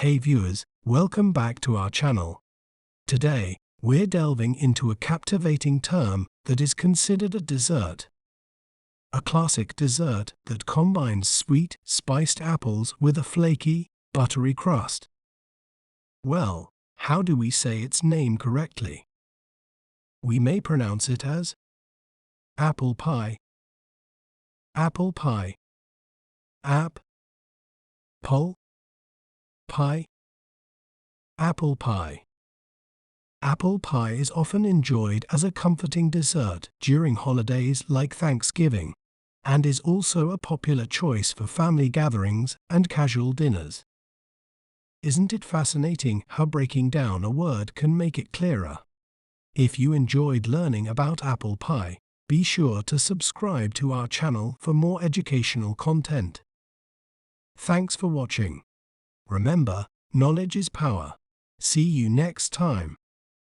Hey viewers, welcome back to our channel. Today, we're delving into a captivating term that is considered a dessert. A classic dessert that combines sweet, spiced apples with a flaky, buttery crust. Well, how do we say its name correctly? We may pronounce it as apple pie, apple pie, apple pie, apple pie. Apple pie is often enjoyed as a comforting dessert during holidays like Thanksgiving, and is also a popular choice for family gatherings and casual dinners. Isn't it fascinating how breaking down a word can make it clearer? If you enjoyed learning about apple pie, be sure to subscribe to our channel for more educational content. Thanks for watching. Remember, knowledge is power. See you next time.